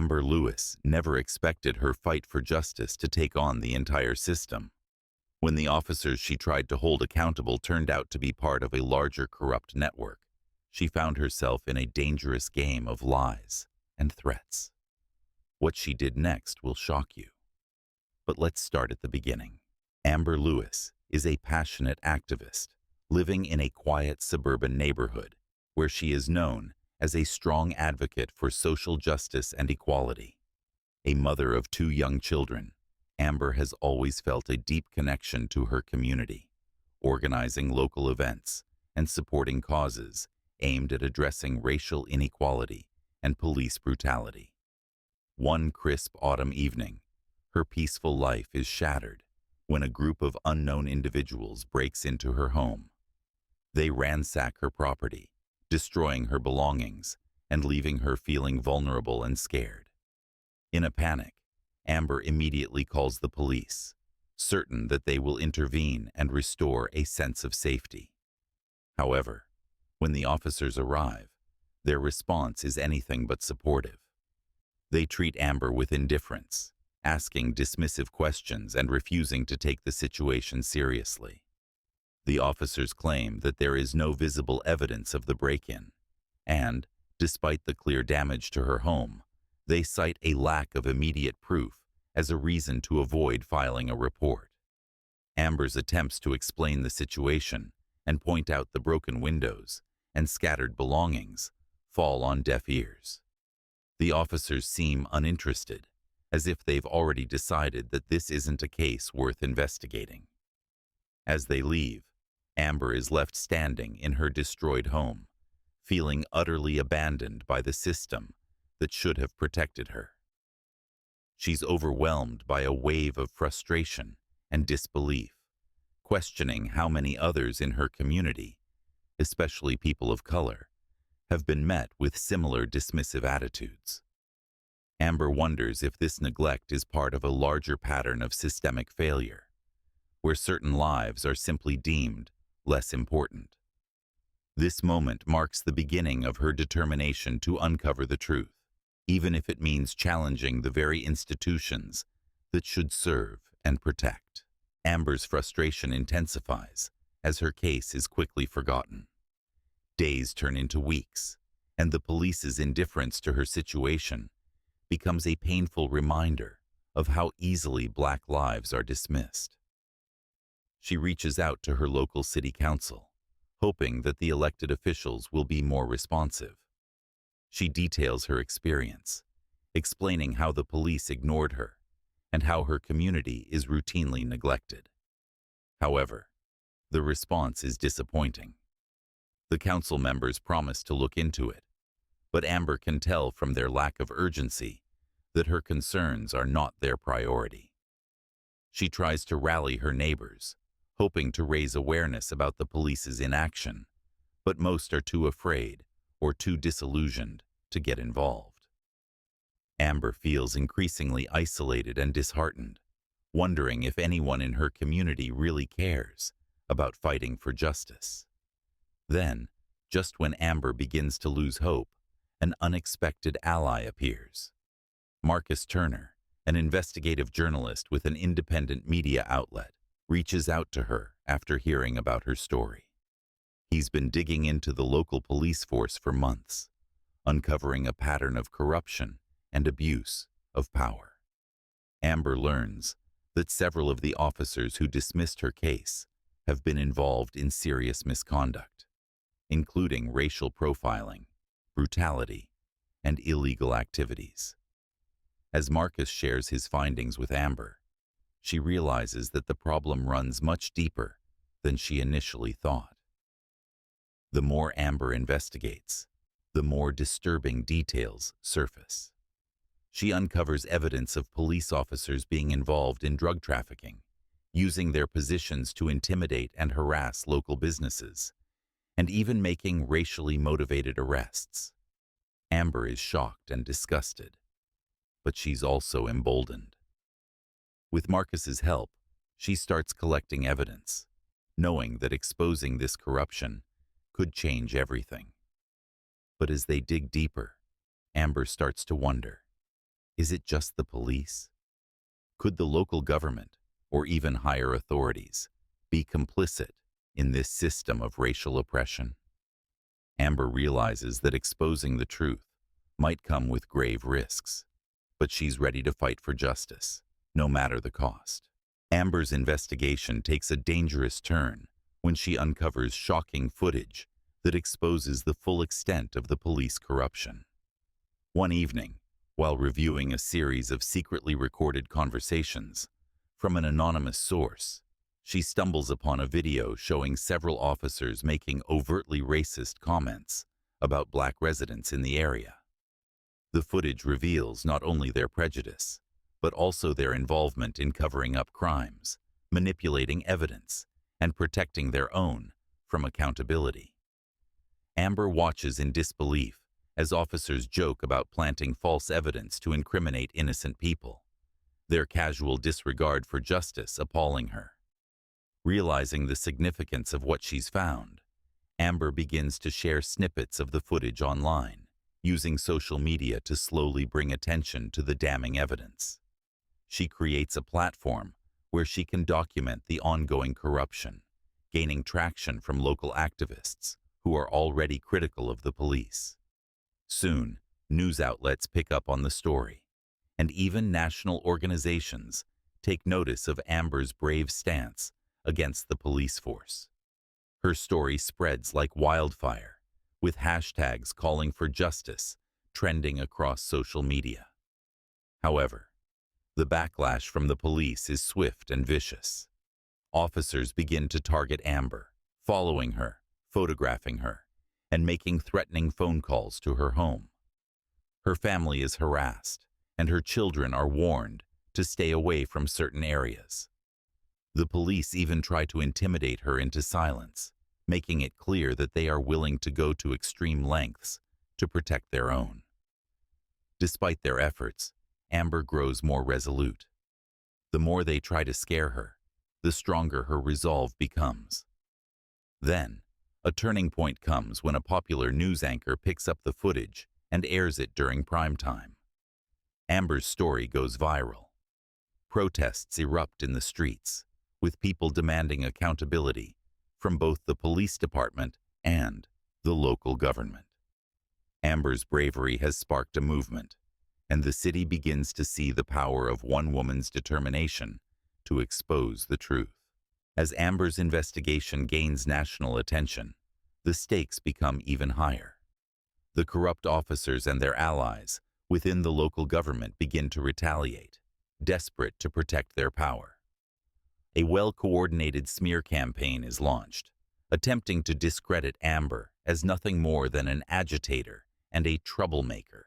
Amber Lewis never expected her fight for justice to take on the entire system. When the officers she tried to hold accountable turned out to be part of a larger corrupt network, she found herself in a dangerous game of lies and threats. What she did next will shock you. But let's start at the beginning. Amber Lewis is a passionate activist living in a quiet suburban neighborhood where she is known as a strong advocate for social justice and equality. A mother of 2 young children, Amber has always felt a deep connection to her community, organizing local events and supporting causes aimed at addressing racial inequality and police brutality. One crisp autumn evening, her peaceful life is shattered when a group of unknown individuals breaks into her home. They ransack her property, destroying her belongings and leaving her feeling vulnerable and scared. In a panic, Amber immediately calls the police, certain that they will intervene and restore a sense of safety. However, when the officers arrive, their response is anything but supportive. They treat Amber with indifference, asking dismissive questions and refusing to take the situation seriously. The officers claim that there is no visible evidence of the break-in, and, despite the clear damage to her home, they cite a lack of immediate proof as a reason to avoid filing a report. Amber's attempts to explain the situation and point out the broken windows and scattered belongings fall on deaf ears. The officers seem uninterested, as if they've already decided that this isn't a case worth investigating. As they leave, Amber is left standing in her destroyed home, feeling utterly abandoned by the system that should have protected her. She's overwhelmed by a wave of frustration and disbelief, questioning how many others in her community, especially people of color, have been met with similar dismissive attitudes. Amber wonders if this neglect is part of a larger pattern of systemic failure, where certain lives are simply deemed less important. This moment marks the beginning of her determination to uncover the truth, even if it means challenging the very institutions that should serve and protect. Amber's frustration intensifies as her case is quickly forgotten. Days turn into weeks, and the police's indifference to her situation becomes a painful reminder of how easily Black lives are dismissed. She reaches out to her local city council, hoping that the elected officials will be more responsive. She details her experience, explaining how the police ignored her and how her community is routinely neglected. However, the response is disappointing. The council members promise to look into it, but Amber can tell from their lack of urgency that her concerns are not their priority. She tries to rally her neighbors, hoping to raise awareness about the police's inaction, but most are too afraid or too disillusioned to get involved. Amber feels increasingly isolated and disheartened, wondering if anyone in her community really cares about fighting for justice. Then, just when Amber begins to lose hope, an unexpected ally appears. Marcus Turner, an investigative journalist with an independent media outlet, reaches out to her after hearing about her story. He's been digging into the local police force for months, uncovering a pattern of corruption and abuse of power. Amber learns that several of the officers who dismissed her case have been involved in serious misconduct, including racial profiling, brutality, and illegal activities. As Marcus shares his findings with Amber, she realizes that the problem runs much deeper than she initially thought. The more Amber investigates, the more disturbing details surface. She uncovers evidence of police officers being involved in drug trafficking, using their positions to intimidate and harass local businesses, and even making racially motivated arrests. Amber is shocked and disgusted, but she's also emboldened. With Marcus's help, she starts collecting evidence, knowing that exposing this corruption could change everything. But as they dig deeper, Amber starts to wonder, Is it just the police? Could the local government, or even higher authorities, be complicit in this system of racial oppression? Amber realizes that exposing the truth might come with grave risks, but she's ready to fight for justice, no matter the cost. Amber's investigation takes a dangerous turn when she uncovers shocking footage that exposes the full extent of the police corruption. One evening, while reviewing a series of secretly recorded conversations from an anonymous source, she stumbles upon a video showing several officers making overtly racist comments about black residents in the area. The footage reveals not only their prejudice, but also their involvement in covering up crimes, manipulating evidence, and protecting their own from accountability. Amber watches in disbelief as officers joke about planting false evidence to incriminate innocent people, their casual disregard for justice appalling her. Realizing the significance of what she's found, Amber begins to share snippets of the footage online, using social media to slowly bring attention to the damning evidence. She creates a platform where she can document the ongoing corruption, gaining traction from local activists who are already critical of the police. Soon, news outlets pick up on the story, and even national organizations take notice of Amber's brave stance against the police force. Her story spreads like wildfire, with hashtags calling for justice trending across social media. However, the backlash from the police is swift and vicious. Officers begin to target Amber, following her, photographing her, and making threatening phone calls to her home. Her family is harassed, and her children are warned to stay away from certain areas. The police even try to intimidate her into silence, making it clear that they are willing to go to extreme lengths to protect their own. Despite their efforts, Amber grows more resolute. The more they try to scare her, the stronger her resolve becomes. Then, a turning point comes when a popular news anchor picks up the footage and airs it during prime time. Amber's story goes viral. Protests erupt in the streets, with people demanding accountability from both the police department and the local government. Amber's bravery has sparked a movement, and the city begins to see the power of one woman's determination to expose the truth. As Amber's investigation gains national attention, the stakes become even higher. The corrupt officers and their allies within the local government begin to retaliate, desperate to protect their power. A well-coordinated smear campaign is launched, attempting to discredit Amber as nothing more than an agitator and a troublemaker.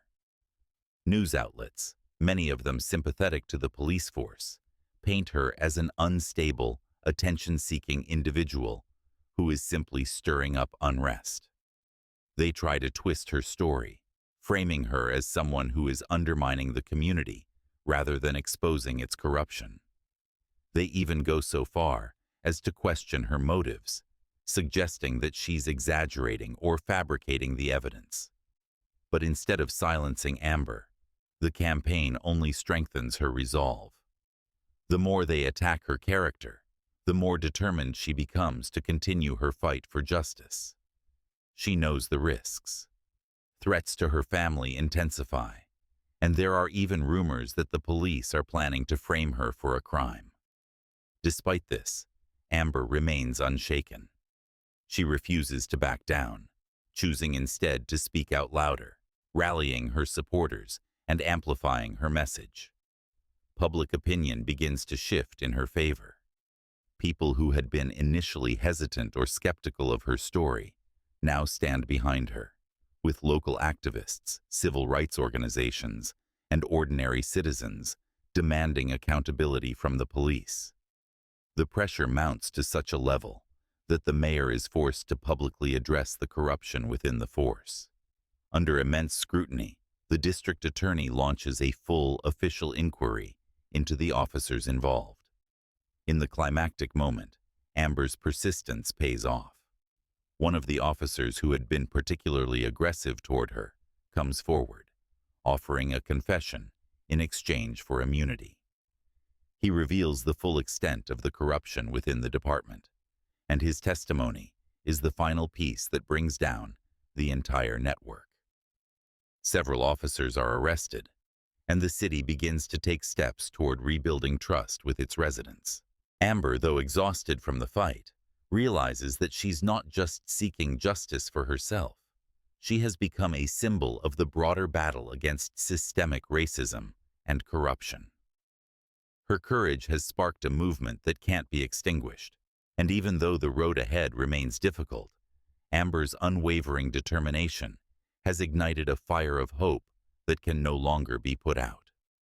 News outlets, many of them sympathetic to the police force, paint her as an unstable, attention-seeking individual who is simply stirring up unrest. They try to twist her story, framing her as someone who is undermining the community rather than exposing its corruption. They even go so far as to question her motives, suggesting that she's exaggerating or fabricating the evidence. But instead of silencing Amber, the campaign only strengthens her resolve. The more they attack her character, the more determined she becomes to continue her fight for justice. She knows the risks. Threats to her family intensify, and there are even rumors that the police are planning to frame her for a crime. Despite this, Amber remains unshaken. She refuses to back down, choosing instead to speak out louder, rallying her supporters and amplifying her message. Public opinion begins to shift in her favor. People who had been initially hesitant or skeptical of her story now stand behind her, with local activists, civil rights organizations, and ordinary citizens demanding accountability from the police. The pressure mounts to such a level that the mayor is forced to publicly address the corruption within the force. Under immense scrutiny, the district attorney launches a full official inquiry into the officers involved. In the climactic moment, Amber's persistence pays off. One of the officers who had been particularly aggressive toward her comes forward, offering a confession in exchange for immunity. He reveals the full extent of the corruption within the department, and his testimony is the final piece that brings down the entire network. Several officers are arrested, and the city begins to take steps toward rebuilding trust with its residents. Amber, though exhausted from the fight, realizes that she's not just seeking justice for herself. She has become a symbol of the broader battle against systemic racism and corruption. Her courage has sparked a movement that can't be extinguished, and even though the road ahead remains difficult, Amber's unwavering determination has ignited a fire of hope that can no longer be put out.